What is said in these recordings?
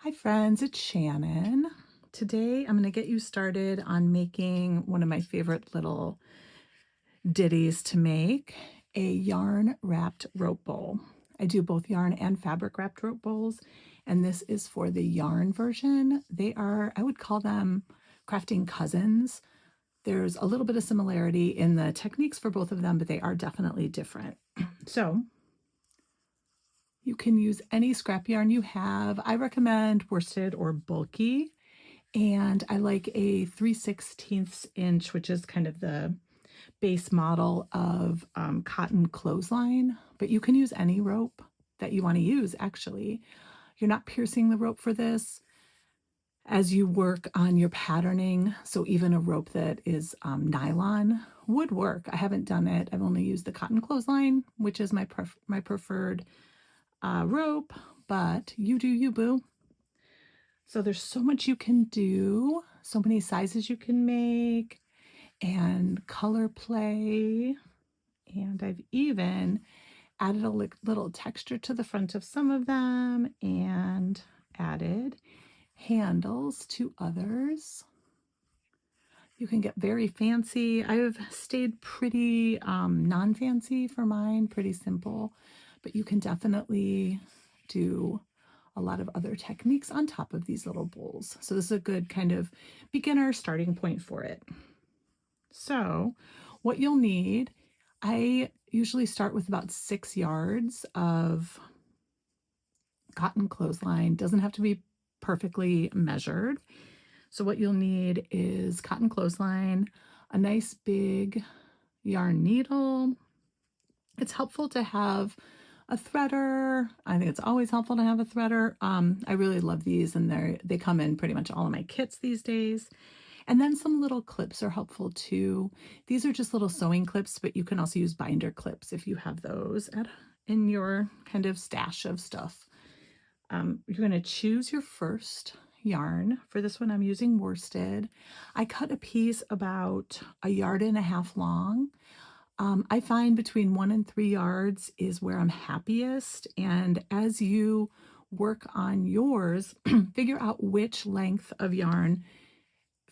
Hi friends, it's Shannon. Today I'm going to get you started on making one of my favorite little ditties to make, a yarn wrapped rope bowl. I do both yarn and fabric wrapped rope bowls, and this is for the yarn version. They are, I would call them crafting cousins. There's a little bit of similarity in the techniques for both of them, but they are definitely different. So you can use any scrap yarn you have. I recommend worsted or bulky, and I like a 3/16 inch, which is kind of the base model of cotton clothesline, but you can use any rope that you want to use, actually. You're not piercing the rope for this as you work on your patterning, so even a rope that is nylon would work. I haven't done it. I've only used the cotton clothesline, which is my preferred rope, but you do you, boo. So there's so much you can do, so many sizes you can make, and color play. And I've even added a little texture to the front of some of them and added handles to others. You can get very fancy. I've stayed pretty non-fancy for mine, pretty simple, but you can definitely do a lot of other techniques on top of these little bowls. So this is a good kind of beginner starting point for it. So what you'll need, I usually start with about 6 yards of cotton clothesline. Doesn't have to be perfectly measured. So what you'll need is cotton clothesline, a nice big yarn needle. It's helpful to have a threader. I think it's always helpful to have a threader. I really love these, and they come in pretty much all of my kits these days. And then some little clips are helpful too. These are just little sewing clips, but you can also use binder clips if you have those in your kind of stash of stuff. You're going to choose your first yarn. For this one, I'm using worsted. I cut a piece about 1.5 yards long. I find between 1 and 3 yards is where I'm happiest. And as you work on yours, figure out which length of yarn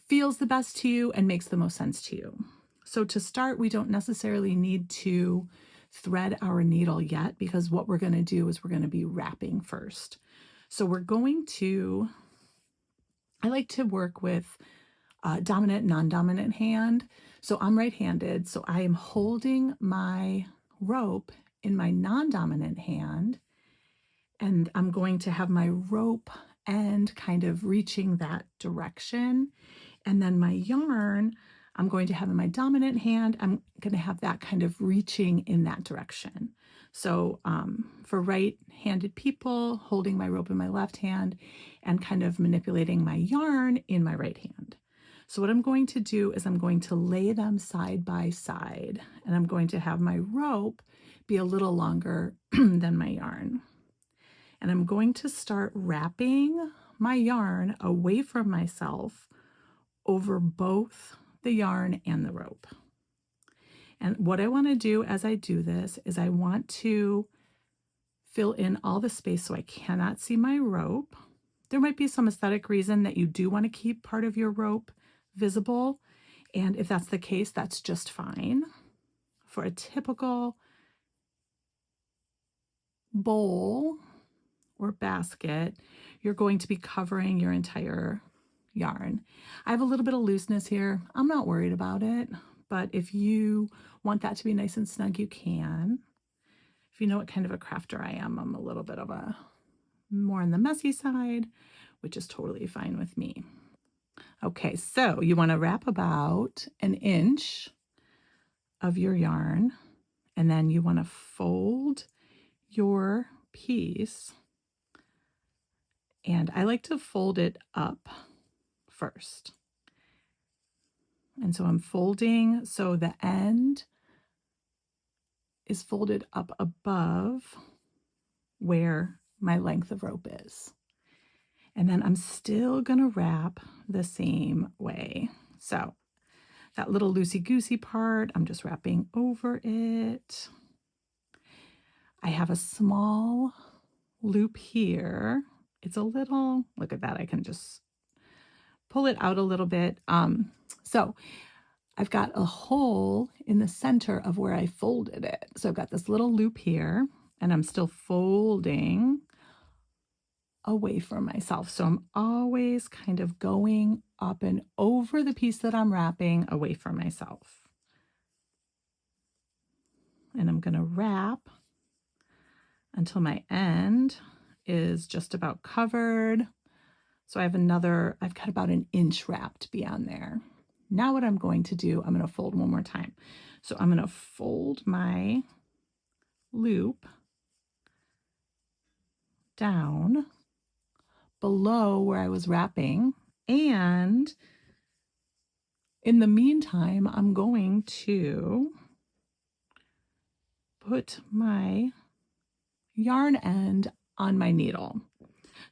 feels the best to you and makes the most sense to you. So to start, we don't necessarily need to thread our needle yet, because what we're going to do is we're going to be wrapping first. So I like to work with dominant, non-dominant hand. So I'm right-handed, so I am holding my rope in my non-dominant hand, and I'm going to have my rope end kind of reaching that direction. And then my yarn, I'm going to have in my dominant hand, I'm going to have that kind of reaching in that direction. So for right-handed people, holding my rope in my left hand and kind of manipulating my yarn in my right hand. So what I'm going to do is I'm going to lay them side by side, and I'm going to have my rope be a little longer than my yarn. And I'm going to start wrapping my yarn away from myself over both the yarn and the rope. And what I want to do as I do this is I want to fill in all the space so I cannot see my rope. There might be some aesthetic reason that you do want to keep part of your rope visible, and if that's the case, that's just fine. For a typical bowl or basket, you're going to be covering your entire yarn. I have a little bit of looseness here. I'm not worried about it, but if you want that to be nice and snug, you can. If you know what kind of a crafter I am, I'm a little bit of a more on the messy side, which is totally fine with me. Okay, so you want to wrap about 1 inch of your yarn, and then you want to fold your piece. And I like to fold it up first. And so I'm folding so the end is folded up above where my length of rope is. And then I'm still going to wrap the same way. So that little loosey-goosey part, I'm just wrapping over it. I have a small loop here. it's a little, look at that, I can just pull it out a little bit. So I've got a hole in the center of where I folded it. So I've got this little loop here, and I'm still folding away from myself. So I'm always kind of going up and over the piece that I'm wrapping away from myself. And I'm going to wrap until my end is just about covered. So I've got about an inch wrapped beyond there. Now what I'm going to do, I'm going to fold one more time. So I'm going to fold my loop down below where I was wrapping, and in the meantime, I'm going to put my yarn end on my needle.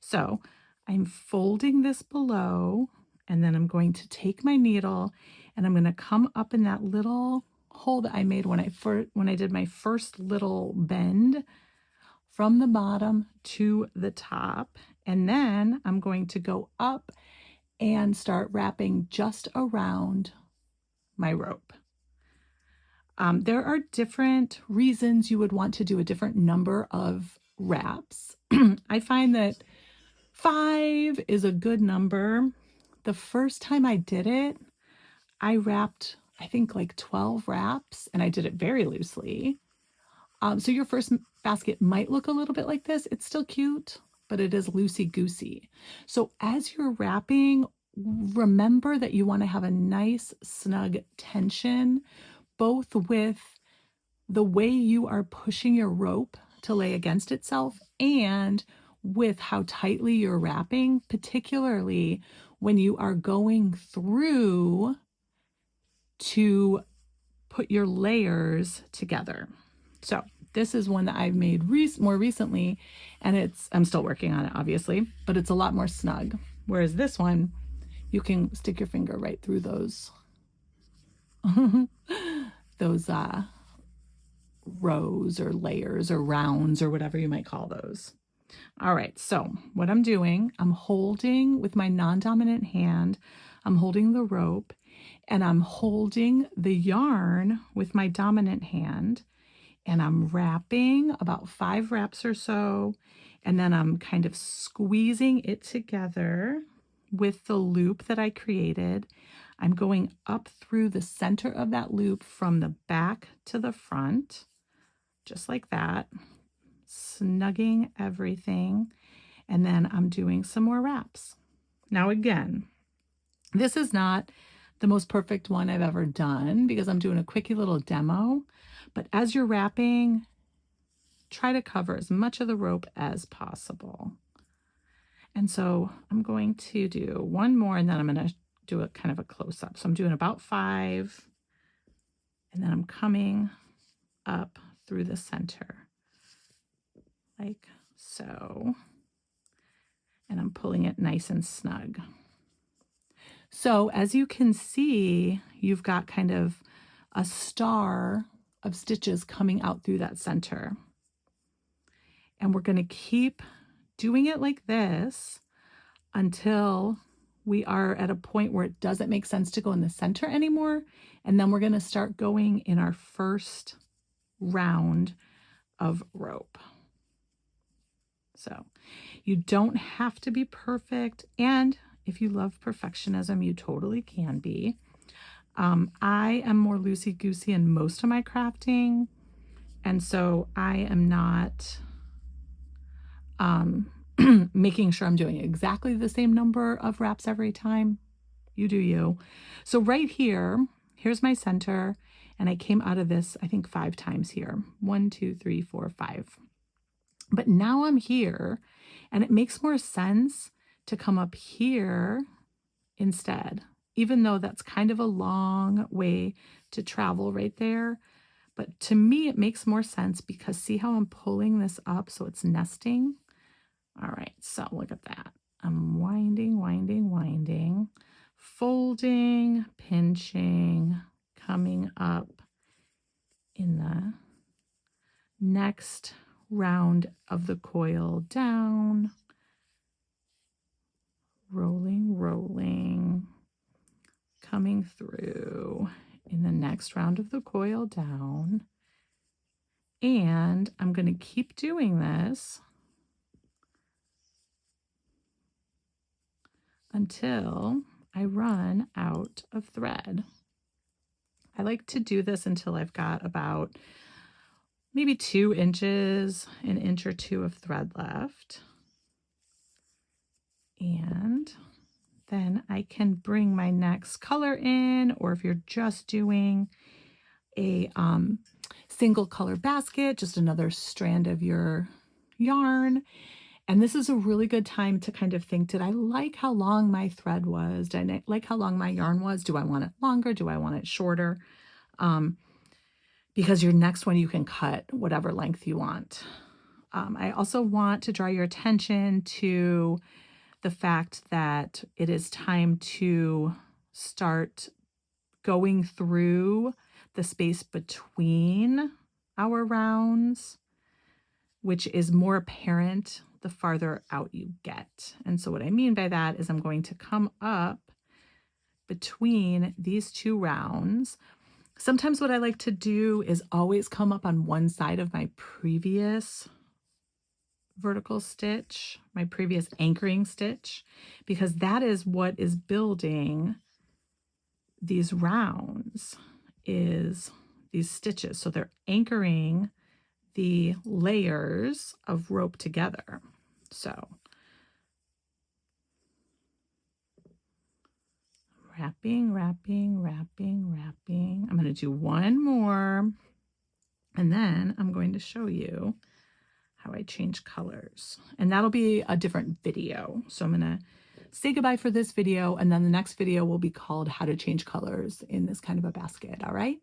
So I'm folding this below, and then I'm going to take my needle and I'm going to come up in that little hole that I made when I did my first little bend from the bottom to the top. And then I'm going to go up and start wrapping just around my rope. There are different reasons you would want to do a different number of wraps. I find that 5 is a good number. The first time I did it, I wrapped, I think, like 12 wraps, and I did it very loosely. So your first basket might look a little bit like this. It's still cute, but it is loosey-goosey. So as you're wrapping, remember that you want to have a nice, snug tension, both with the way you are pushing your rope to lay against itself and with how tightly you're wrapping, particularly when you are going through to put your layers together. So this is one that I've made more recently, and I'm still working on it, obviously, but it's a lot more snug. Whereas this one, you can stick your finger right through those rows or layers or rounds or whatever you might call those. All right, so what I'm doing, I'm holding with my non-dominant hand, I'm holding the rope, and I'm holding the yarn with my dominant hand, and I'm wrapping about 5 wraps or so, and then I'm kind of squeezing it together with the loop that I created. I'm going up through the center of that loop from the back to the front, just like that, snugging everything, and then I'm doing some more wraps. Now again, this is not the most perfect one I've ever done because I'm doing a quickie little demo, but as you're wrapping, try to cover as much of the rope as possible. And so I'm going to do one more, and then I'm going to do a kind of a close-up. So I'm doing about 5, and then I'm coming up through the center like so, and I'm pulling it nice and snug. So as you can see, you've got kind of a star of stitches coming out through that center. And we're going to keep doing it like this until we are at a point where it doesn't make sense to go in the center anymore. And then we're going to start going in our first round of rope. So you don't have to be perfect. And if you love perfectionism, you totally can be. I am more loosey-goosey in most of my crafting. And so I am not making sure I'm doing exactly the same number of wraps every time. You do you. So right here, here's my center, and I came out of this, I think 5 times here. 1, 2, 3, 4, 5. But now I'm here, and it makes more sense to come up here instead, even though that's kind of a long way to travel right there. But to me, it makes more sense because see how I'm pulling this up so it's nesting? All right, so look at that. I'm winding, winding, winding, folding, pinching, coming up in the next round of the coil down, rolling, rolling, coming through in the next round of the coil down. And I'm going to keep doing this until I run out of thread. I like to do this until I've got about maybe 2 inches, an inch or 2 of thread left. And then I can bring my next color in, or if you're just doing a single color basket, just another strand of your yarn. And this is a really good time to kind of think, did I like how long my thread was? Did I like how long my yarn was? Do I want it longer? Do I want it shorter? Because your next one, you can cut whatever length you want. I also want to draw your attention to the fact that it is time to start going through the space between our rounds, which is more apparent the farther out you get. And so what I mean by that is I'm going to come up between these 2 rounds. Sometimes what I like to do is always come up on one side of my previous vertical stitch, my previous anchoring stitch, because that is what is building these rounds, is these stitches. So they're anchoring the layers of rope together. So wrapping, wrapping, wrapping, wrapping. I'm going to do one more, and then I'm going to show you how I change colors. And that'll be a different video. So I'm going to say goodbye for this video, and then the next video will be called how to change colors in this kind of a basket. All right.